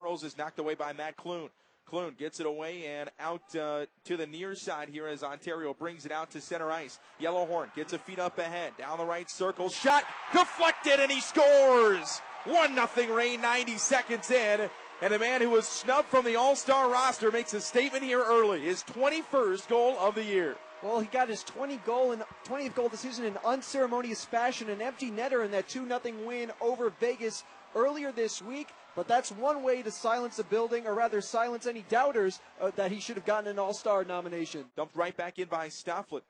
Rose is knocked away by Matt Clune. Clune gets it away and out to the near side here as Ontario brings it out to center ice. Yellowhorn gets a feet up ahead. Down the right circle. Shot deflected and he scores! 1-0 Reign 90 seconds in. And the man who was snubbed from the All-Star roster makes a statement here early. His 21st goal of the year. Well, he got his 20th goal of the season in unceremonious fashion, an empty netter in that 2-0 win over Vegas earlier this week. But that's one way to silence a building, or rather silence any doubters that he should have gotten an All-Star nomination. Dumped right back in by Stofflet.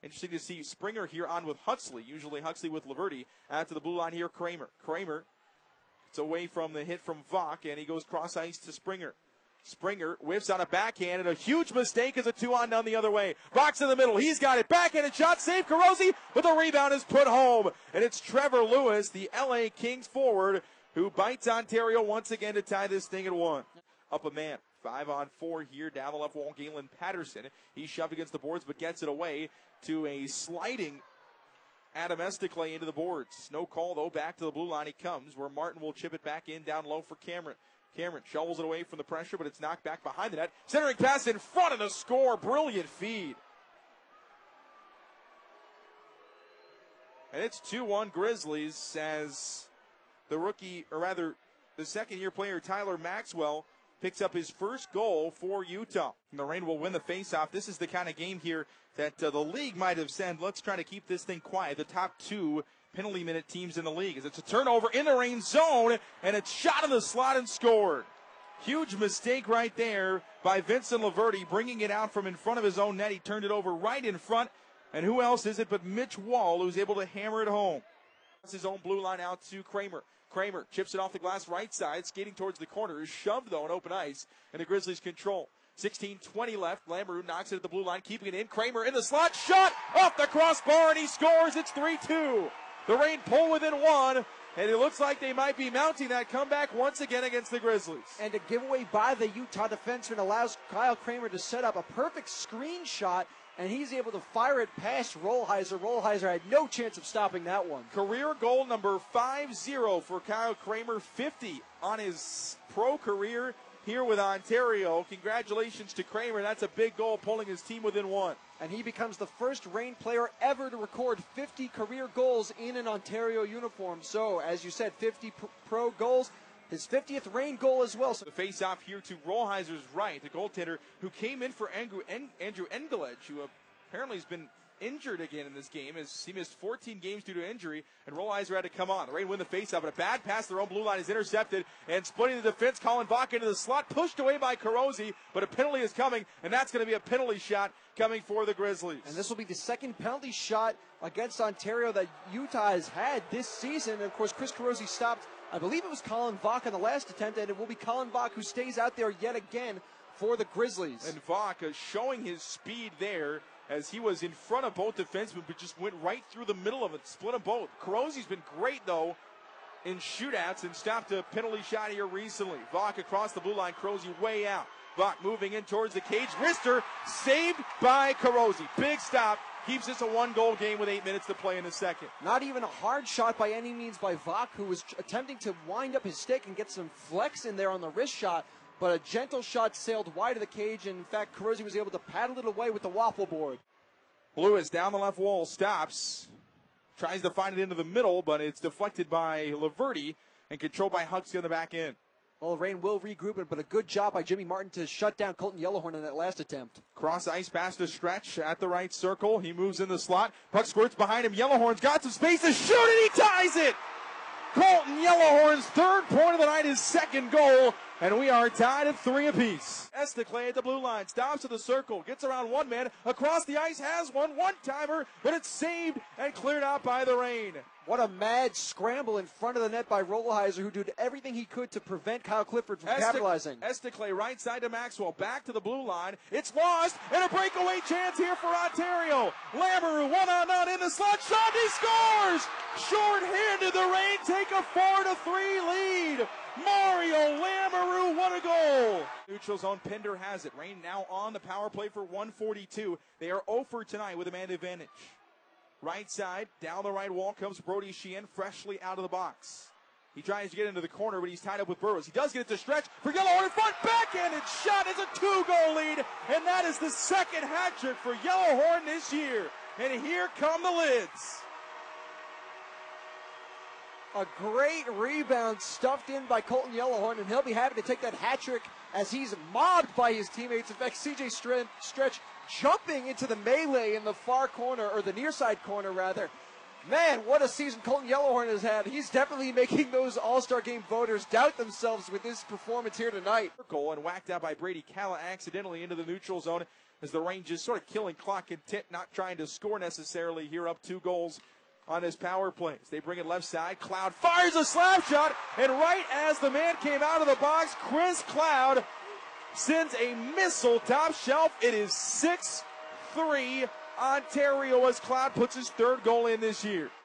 Interesting to see Springer here on with Huxley. Usually Huxley with Laverty. Out to the blue line here, Kramer. Kramer gets away from the hit from Vach, and he goes cross ice to Springer. Springer whiffs on a backhand, and a huge mistake as a 2-on-none the other way. Vach's in the middle. He's got it. Backhanded shot. Save Carosi, but the rebound is put home. And it's Trevor Lewis, the LA Kings forward, who bites Ontario once again to tie this thing at 1. Up a man. 5-on-4 here. Down the left wall, Galen Patterson. He's shoved against the boards, but gets it away to a sliding Adam Esticle into the boards. No call, though. Back to the blue line he comes, where Martin will chip it back in down low for Cameron. Cameron shovels it away from the pressure, but it's knocked back behind the net. Centering pass in front of the score. Brilliant feed. And it's 2-1 Grizzlies as the rookie, or rather the second-year player Tyler Maxwell picks up his first goal for Utah. And the Reign will win the faceoff. This is the kind of game here that the league might have said, let's try to keep this thing quiet. The top 2 penalty minute teams in the league. As it's a turnover in the Reign zone, and it's shot in the slot and scored. Huge mistake right there by Vincent Laverty, bringing it out from in front of his own net. He turned it over right in front, and who else is it but Mitch Wall, who's able to hammer it home. That's his own blue line out to Kramer. Kramer chips it off the glass right side, skating towards the corner. Is shoved, though, on open ice, and the Grizzlies control. 16:20 left. Lamoureux knocks it at the blue line, keeping it in. Kramer in the slot, shot off the crossbar, and he scores. It's 3-2. The Reign pull within 1, and it looks like they might be mounting that comeback once again against the Grizzlies. And a giveaway by the Utah defenseman allows Kyle Kramer to set up a perfect screen shot, and he's able to fire it past Rollheiser. Rollheiser had no chance of stopping that one. Career goal number 50 for Kyle Kramer, 50 on his pro career here with Ontario. Congratulations to Kramer. That's a big goal, pulling his team within 1. And he becomes the first Reign player ever to record 50 career goals in an Ontario uniform. So, as you said, 50 pro goals. His 50th Reign goal as well. So the face-off here to Rollheiser's right, the goaltender who came in for Andrew Engelage, who apparently has been injured again in this game, as he missed 14 games due to injury, and Rollheiser had to come on. The Reign win the face-off, but a bad pass to their own blue line is intercepted, and splitting the defense, Colin Vach into the slot, pushed away by Carosi, but a penalty is coming, and that's going to be a penalty shot coming for the Grizzlies. And this will be the second penalty shot against Ontario that Utah has had this season. And of course, Chris Carosi stopped, I believe it was Colin Vach on the last attempt, and it will be Colin Vach who stays out there yet again for the Grizzlies. And Vach showing his speed there, as he was in front of both defensemen, but just went right through the middle of it, split them both. Carosi's been great, though, in shootouts and stopped a penalty shot here recently. Vach across the blue line, Carosi way out. Vach moving in towards the cage. Wrister saved by Carosi. Big stop. Keeps this a 1-goal game with 8 minutes to play in the second. Not even a hard shot by any means by Vach, who was attempting to wind up his stick and get some flex in there on the wrist shot. But a gentle shot sailed wide of the cage, and in fact, Carosi was able to paddle it away with the waffle board. Lewis down the left wall, stops, tries to find it into the middle, but it's deflected by Laverty and controlled by Huxley on the back end. Well, Reign will regroup it, but a good job by Jimmy Martin to shut down Colton Yellowhorn in that last attempt. Cross ice past the stretch at the right circle. He moves in the slot. Puck squirts behind him. Yellowhorn's got some space to shoot, and he ties it! Colton Yellowhorn's third point of the night, his second goal, and we are tied at 3 apiece. Esticle at the blue line, stops to the circle, gets around one man, across the ice, has one-timer, but it's saved and cleared out by the Reign. What a mad scramble in front of the net by Rollheiser, who did everything he could to prevent Kyle Clifford from capitalizing. Esticle right side to Maxwell, back to the blue line. It's lost, and a breakaway chance here for Ontario. Lamoureux, 1-on-1 in the slot, shot, he scores! Short-handed, the Reign take a 4-3 lead. Mario Lamoureux, what a goal! Neutral zone, Pender has it. Reign now on the power play for 142. They are 0 for tonight with a man advantage. Right side, down the right wall comes Brody Sheehan, freshly out of the box. He tries to get into the corner, but he's tied up with Burrows. He does get it to stretch for Yellowhorn in front. Backhanded shot is a 2-goal lead, and that is the second hat trick for Yellowhorn this year. And here come the Lids. A great rebound stuffed in by Colton Yellowhorn, and he'll be happy to take that hat trick as he's mobbed by his teammates. In fact, CJ Stretch jumping into the melee in the far corner, or the near side corner rather. Man, what a season Colton Yellowhorn has had. He's definitely making those All-Star Game voters doubt themselves with his performance here tonight. Goal and whacked out by Brady Calla accidentally into the neutral zone as the Rangers sort of killing clock intent, not trying to score necessarily here, up 2 goals on his power plays. They bring it left side. Cloud fires a slap shot, and right as the man came out of the box, Chris Cloud sends a missile top shelf. It is 6-3 Ontario as Cloud puts his 3rd goal in this year.